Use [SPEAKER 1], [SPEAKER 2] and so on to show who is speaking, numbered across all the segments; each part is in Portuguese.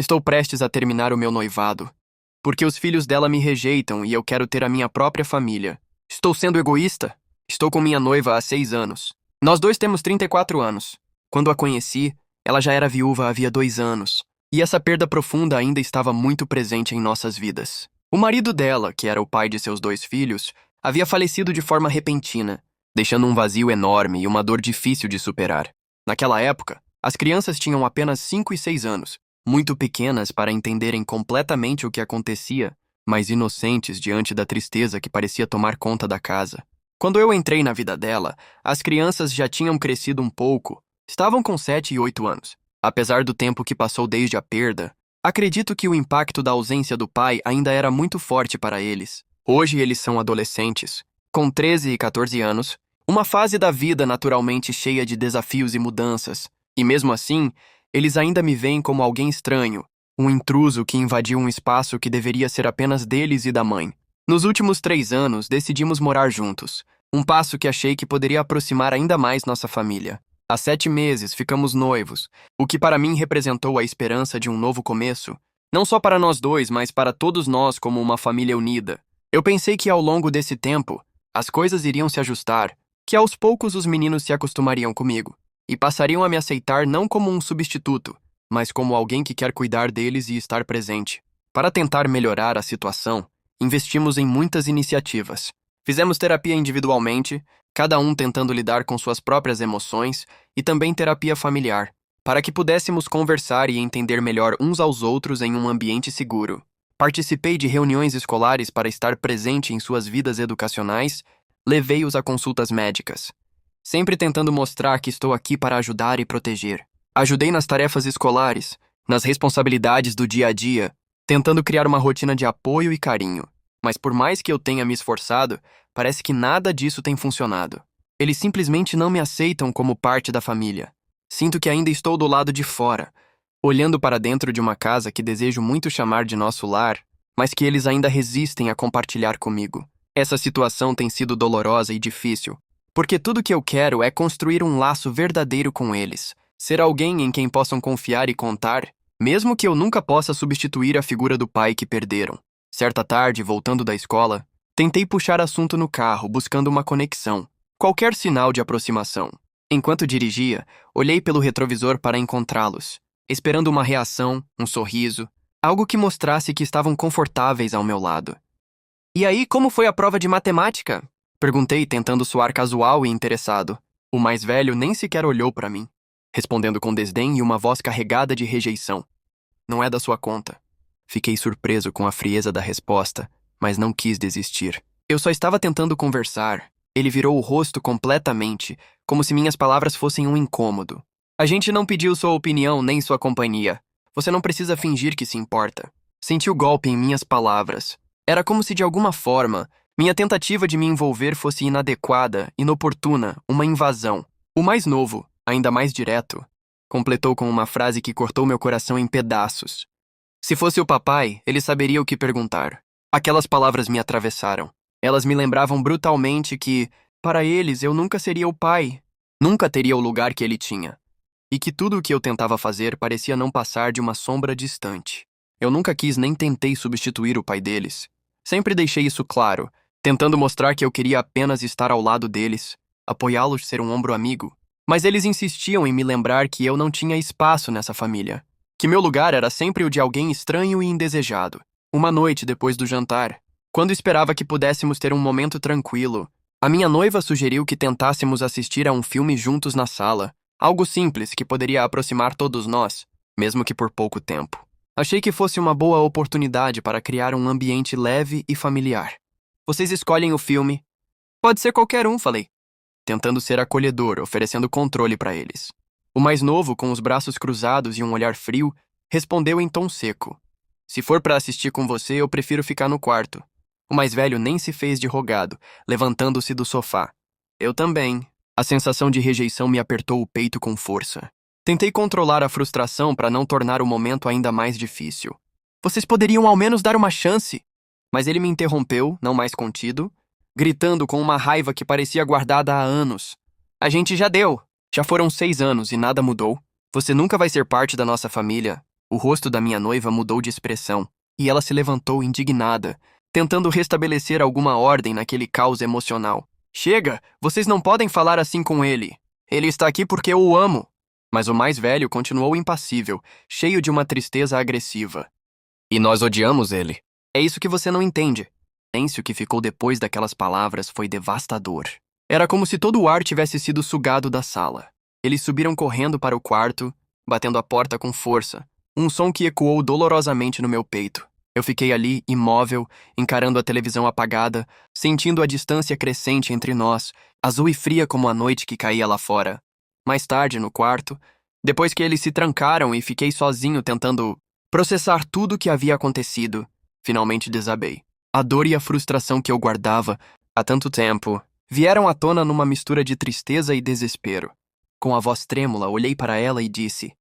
[SPEAKER 1] Estou prestes a terminar o meu noivado. Porque os filhos dela me rejeitam e eu quero ter a minha própria família. Estou sendo egoísta? Estou com minha noiva há 6 anos. Nós dois temos 34 anos. Quando a conheci, ela já era viúva havia 2 anos. E essa perda profunda ainda estava muito presente em nossas vidas. O marido dela, que era o pai de seus 2 filhos, havia falecido de forma repentina, deixando um vazio enorme e uma dor difícil de superar. Naquela época, as crianças tinham apenas 5 e 6 anos, muito pequenas para entenderem completamente o que acontecia, mas inocentes diante da tristeza que parecia tomar conta da casa. Quando eu entrei na vida dela, as crianças já tinham crescido um pouco, estavam com 7 e 8 anos. Apesar do tempo que passou desde a perda, acredito que o impacto da ausência do pai ainda era muito forte para eles. Hoje eles são adolescentes, com 13 e 14 anos, uma fase da vida naturalmente cheia de desafios e mudanças, e mesmo assim, eles ainda me veem como alguém estranho, um intruso que invadiu um espaço que deveria ser apenas deles e da mãe. Nos últimos 3 anos, decidimos morar juntos, um passo que achei que poderia aproximar ainda mais nossa família. Há 7 meses ficamos noivos, o que para mim representou a esperança de um novo começo, não só para nós dois, mas para todos nós como uma família unida. Eu pensei que ao longo desse tempo, as coisas iriam se ajustar, que aos poucos os meninos se acostumariam comigo, e passariam a me aceitar não como um substituto, mas como alguém que quer cuidar deles e estar presente. Para tentar melhorar a situação, investimos em muitas iniciativas. Fizemos terapia individualmente, cada um tentando lidar com suas próprias emoções, e também terapia familiar, para que pudéssemos conversar e entender melhor uns aos outros em um ambiente seguro. Participei de reuniões escolares para estar presente em suas vidas educacionais, levei-os a consultas médicas, sempre tentando mostrar que estou aqui para ajudar e proteger. Ajudei nas tarefas escolares, nas responsabilidades do dia a dia, tentando criar uma rotina de apoio e carinho. Mas por mais que eu tenha me esforçado, parece que nada disso tem funcionado. Eles simplesmente não me aceitam como parte da família. Sinto que ainda estou do lado de fora, olhando para dentro de uma casa que desejo muito chamar de nosso lar, mas que eles ainda resistem a compartilhar comigo. Essa situação tem sido dolorosa e difícil, porque tudo que eu quero é construir um laço verdadeiro com eles, ser alguém em quem possam confiar e contar, mesmo que eu nunca possa substituir a figura do pai que perderam. Certa tarde, voltando da escola, tentei puxar assunto no carro, buscando uma conexão, qualquer sinal de aproximação. Enquanto dirigia, olhei pelo retrovisor para encontrá-los, esperando uma reação, um sorriso, algo que mostrasse que estavam confortáveis ao meu lado. "E aí, como foi a prova de matemática?" Perguntei, tentando soar casual e interessado. O mais velho nem sequer olhou para mim, respondendo com desdém e uma voz carregada de rejeição. "Não é da sua conta." Fiquei surpreso com a frieza da resposta, mas não quis desistir. Eu só estava tentando conversar. Ele virou o rosto completamente, como se minhas palavras fossem um incômodo. "A gente não pediu sua opinião nem sua companhia. Você não precisa fingir que se importa." Senti o golpe em minhas palavras. Era como se de alguma forma, minha tentativa de me envolver fosse inadequada, inoportuna, uma invasão. O mais novo, ainda mais direto, completou com uma frase que cortou meu coração em pedaços. Se fosse o papai, ele saberia o que perguntar. Aquelas palavras me atravessaram. Elas me lembravam brutalmente que, para eles, eu nunca seria o pai. Nunca teria o lugar que ele tinha. E que tudo o que eu tentava fazer parecia não passar de uma sombra distante. Eu nunca quis nem tentei substituir o pai deles. Sempre deixei isso claro, tentando mostrar que eu queria apenas estar ao lado deles, apoiá-los, ser um ombro amigo. Mas eles insistiam em me lembrar que eu não tinha espaço nessa família. Que meu lugar era sempre o de alguém estranho e indesejado. Uma noite depois do jantar, quando esperava que pudéssemos ter um momento tranquilo, a minha noiva sugeriu que tentássemos assistir a um filme juntos na sala, algo simples que poderia aproximar todos nós, mesmo que por pouco tempo. Achei que fosse uma boa oportunidade para criar um ambiente leve e familiar. "Vocês escolhem o filme." "Pode ser qualquer um", falei, tentando ser acolhedor, oferecendo controle para eles. O mais novo, com os braços cruzados e um olhar frio, respondeu em tom seco: "Se for para assistir com você, eu prefiro ficar no quarto." O mais velho nem se fez de rogado, levantando-se do sofá. Eu também. A sensação de rejeição me apertou o peito com força. Tentei controlar a frustração para não tornar o momento ainda mais difícil. "Vocês poderiam ao menos dar uma chance." Mas ele me interrompeu, não mais contido, gritando com uma raiva que parecia guardada há anos: "A gente já deu. Já foram 6 anos e nada mudou. Você nunca vai ser parte da nossa família." O rosto da minha noiva mudou de expressão, e ela se levantou indignada, tentando restabelecer alguma ordem naquele caos emocional. Chega! Vocês não podem falar assim com ele. Ele está aqui porque eu o amo. Mas o mais velho continuou impassível, cheio de uma tristeza agressiva. E nós odiamos ele. É isso que você não entende. O silêncio que ficou depois daquelas palavras foi devastador. Era como se todo o ar tivesse sido sugado da sala. Eles subiram correndo para o quarto, batendo a porta com força, um som que ecoou dolorosamente no meu peito. Eu fiquei ali, imóvel, encarando a televisão apagada, sentindo a distância crescente entre nós, azul e fria como a noite que caía lá fora. Mais tarde, no quarto, depois que eles se trancaram e fiquei sozinho tentando processar tudo o que havia acontecido, finalmente desabei. A dor e a frustração que eu guardava há tanto tempo vieram à tona numa mistura de tristeza e desespero. Com a voz trêmula, olhei para ela e disse: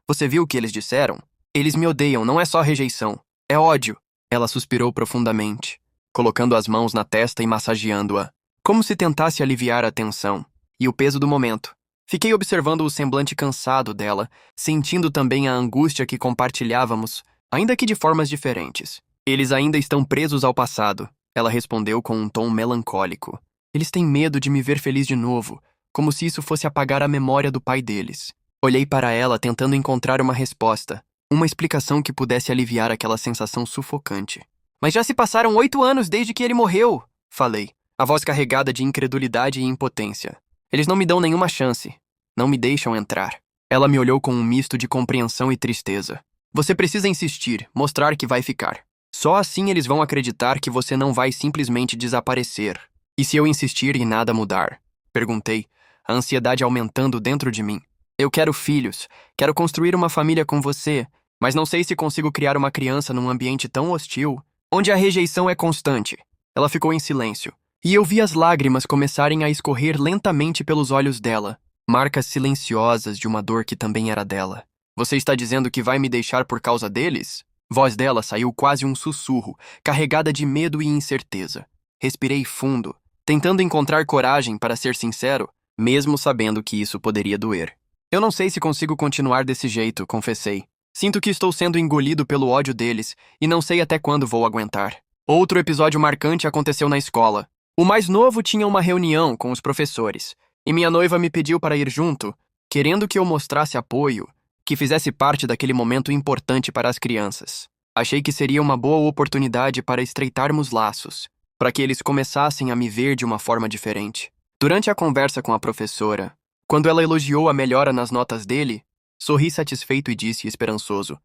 [SPEAKER 1] "Você viu o que eles disseram? Eles me odeiam, não é só rejeição. É ódio." Ela suspirou profundamente, colocando as mãos na testa e massageando-a, como se tentasse aliviar a tensão e o peso do momento. Fiquei observando o semblante cansado dela, sentindo também a angústia que compartilhávamos, ainda que de formas diferentes. "Eles ainda estão presos ao passado," ela respondeu com um tom melancólico. "Eles têm medo de me ver feliz de novo, como se isso fosse apagar a memória do pai deles." Olhei para ela tentando encontrar uma resposta, uma explicação que pudesse aliviar aquela sensação sufocante. "Mas já se passaram 8 anos desde que ele morreu," falei, a voz carregada de incredulidade e impotência. "Eles não me dão nenhuma chance. Não me deixam entrar." Ela me olhou com um misto de compreensão e tristeza. "Você precisa insistir, mostrar que vai ficar. Só assim eles vão acreditar que você não vai simplesmente desaparecer." "E se eu insistir e nada mudar?" perguntei, a ansiedade aumentando dentro de mim. "Eu quero filhos, quero construir uma família com você, mas não sei se consigo criar uma criança num ambiente tão hostil, onde a rejeição é constante." Ela ficou em silêncio, e eu vi as lágrimas começarem a escorrer lentamente pelos olhos dela, marcas silenciosas de uma dor que também era dela. "Você está dizendo que vai me deixar por causa deles?" Voz dela saiu quase um sussurro, carregada de medo e incerteza. Respirei fundo, tentando encontrar coragem para ser sincero, mesmo sabendo que isso poderia doer. "Eu não sei se consigo continuar desse jeito", confessei. "Sinto que estou sendo engolido pelo ódio deles e não sei até quando vou aguentar." Outro episódio marcante aconteceu na escola. O mais novo tinha uma reunião com os professores, e minha noiva me pediu para ir junto, querendo que eu mostrasse apoio, que fizesse parte daquele momento importante para as crianças. Achei que seria uma boa oportunidade para estreitarmos laços, para que eles começassem a me ver de uma forma diferente. Durante a conversa com a professora, quando ela elogiou a melhora nas notas dele, sorri satisfeito e disse esperançoso: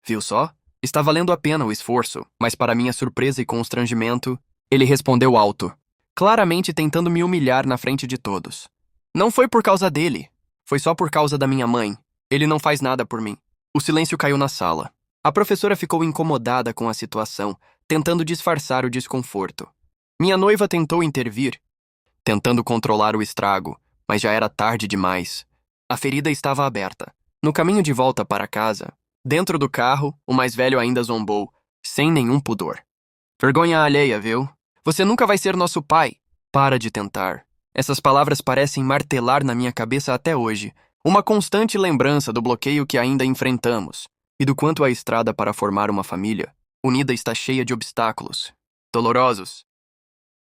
[SPEAKER 1] "Viu só? Está valendo a pena o esforço." Mas para minha surpresa e constrangimento, ele respondeu alto, claramente tentando me humilhar na frente de todos: "Não foi por causa dele. Foi só por causa da minha mãe. Ele não faz nada por mim." O silêncio caiu na sala. A professora ficou incomodada com a situação, tentando disfarçar o desconforto. Minha noiva tentou intervir, tentando controlar o estrago, mas já era tarde demais. A ferida estava aberta. No caminho de volta para casa, dentro do carro, o mais velho ainda zombou, sem nenhum pudor: "Vergonha alheia, viu? Você nunca vai ser nosso pai. Para de tentar." Essas palavras parecem martelar na minha cabeça até hoje, uma constante lembrança do bloqueio que ainda enfrentamos, e do quanto a estrada para formar uma família unida está cheia de obstáculos dolorosos.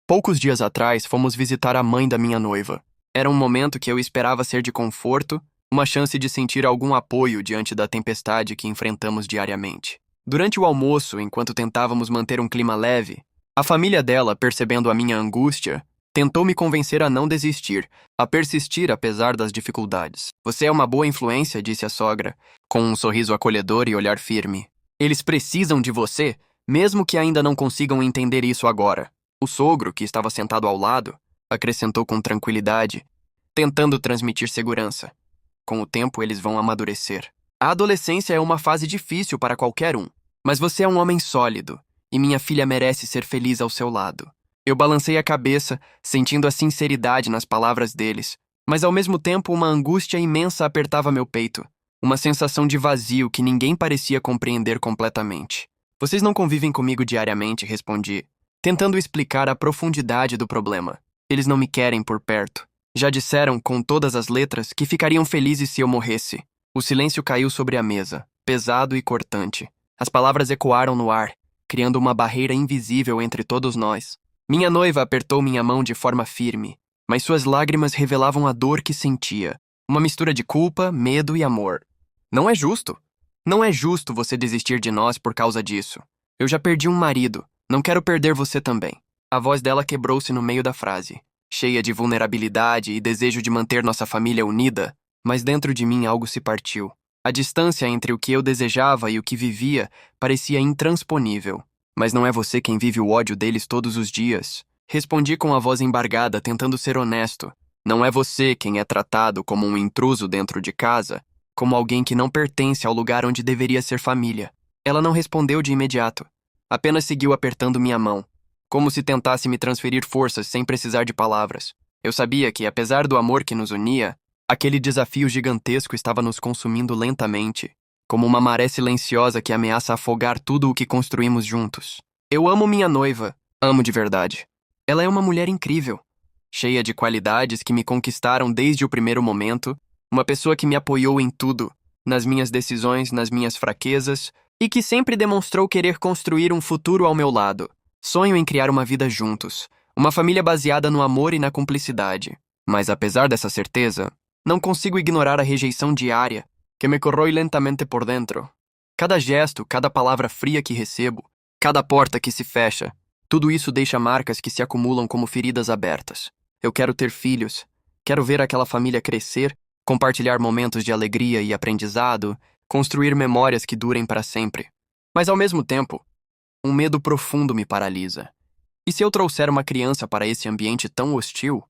[SPEAKER 1] Poucos dias atrás, fomos visitar a mãe da minha noiva. Era um momento que eu esperava ser de conforto, uma chance de sentir algum apoio diante da tempestade que enfrentamos diariamente. Durante o almoço, enquanto tentávamos manter um clima leve, a família dela, percebendo a minha angústia, tentou me convencer a não desistir, a persistir apesar das dificuldades. "Você é uma boa influência", disse a sogra, com um sorriso acolhedor e olhar firme. "Eles precisam de você, mesmo que ainda não consigam entender isso agora." O sogro, que estava sentado ao lado, acrescentou com tranquilidade, tentando transmitir segurança: "Com o tempo eles vão amadurecer. A adolescência é uma fase difícil para qualquer um, mas você é um homem sólido, e minha filha merece ser feliz ao seu lado." Eu balancei a cabeça, sentindo a sinceridade nas palavras deles, mas ao mesmo tempo uma angústia imensa apertava meu peito, uma sensação de vazio que ninguém parecia compreender completamente. "Vocês não convivem comigo diariamente", respondi, tentando explicar a profundidade do problema. "Eles não me querem por perto. Já disseram, com todas as letras, que ficariam felizes se eu morresse." O silêncio caiu sobre a mesa, pesado e cortante. As palavras ecoaram no ar, criando uma barreira invisível entre todos nós. Minha noiva apertou minha mão de forma firme, mas suas lágrimas revelavam a dor que sentia, uma mistura de culpa, medo e amor. Não é justo. Não é justo você desistir de nós por causa disso. Eu já perdi um marido, não quero perder você também. A voz dela quebrou-se no meio da frase, cheia de vulnerabilidade e desejo de manter nossa família unida, mas dentro de mim algo se partiu. A distância entre o que eu desejava e o que vivia parecia intransponível. Mas não é você quem vive o ódio deles todos os dias. Respondi com a voz embargada, tentando ser honesto. Não é você quem é tratado como um intruso dentro de casa, como alguém que não pertence ao lugar onde deveria ser família. Ela não respondeu de imediato. Apenas seguiu apertando minha mão, como se tentasse me transferir forças sem precisar de palavras. Eu sabia que, apesar do amor que nos unia, aquele desafio gigantesco estava nos consumindo lentamente, como uma maré silenciosa que ameaça afogar tudo o que construímos juntos. Eu amo minha noiva, amo de verdade. Ela é uma mulher incrível, cheia de qualidades que me conquistaram desde o primeiro momento, uma pessoa que me apoiou em tudo, nas minhas decisões, nas minhas fraquezas, e que sempre demonstrou querer construir um futuro ao meu lado. Sonho em criar uma vida juntos, uma família baseada no amor e na cumplicidade. Mas apesar dessa certeza, não consigo ignorar a rejeição diária que me corrói lentamente por dentro. Cada gesto, cada palavra fria que recebo, cada porta que se fecha, tudo isso deixa marcas que se acumulam como feridas abertas. Eu quero ter filhos, quero ver aquela família crescer, compartilhar momentos de alegria e aprendizado, construir memórias que durem para sempre. Mas ao mesmo tempo, um medo profundo me paralisa. E se eu trouxer uma criança para esse ambiente tão hostil?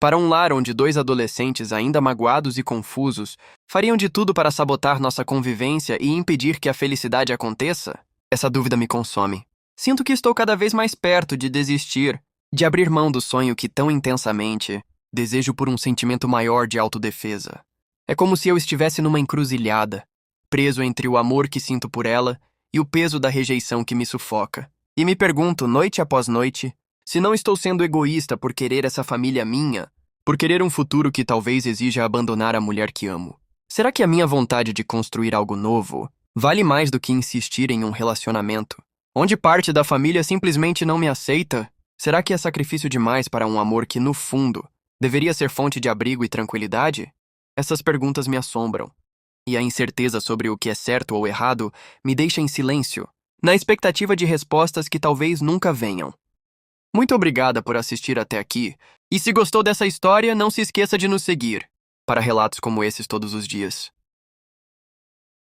[SPEAKER 1] Para um lar onde dois adolescentes ainda magoados e confusos fariam de tudo para sabotar nossa convivência e impedir que a felicidade aconteça? Essa dúvida me consome. Sinto que estou cada vez mais perto de desistir, de abrir mão do sonho que tão intensamente desejo por um sentimento maior de autodefesa. É como se eu estivesse numa encruzilhada, preso entre o amor que sinto por ela e o peso da rejeição que me sufoca. E me pergunto, noite após noite, se não estou sendo egoísta por querer essa família minha, por querer um futuro que talvez exija abandonar a mulher que amo. Será que a minha vontade de construir algo novo vale mais do que insistir em um relacionamento, onde parte da família simplesmente não me aceita? Será que é sacrifício demais para um amor que, no fundo, deveria ser fonte de abrigo e tranquilidade? Essas perguntas me assombram, e a incerteza sobre o que é certo ou errado me deixa em silêncio, na expectativa de respostas que talvez nunca venham. Muito obrigada por assistir até aqui, e se gostou dessa história, não se esqueça de nos seguir para relatos como esses todos os dias.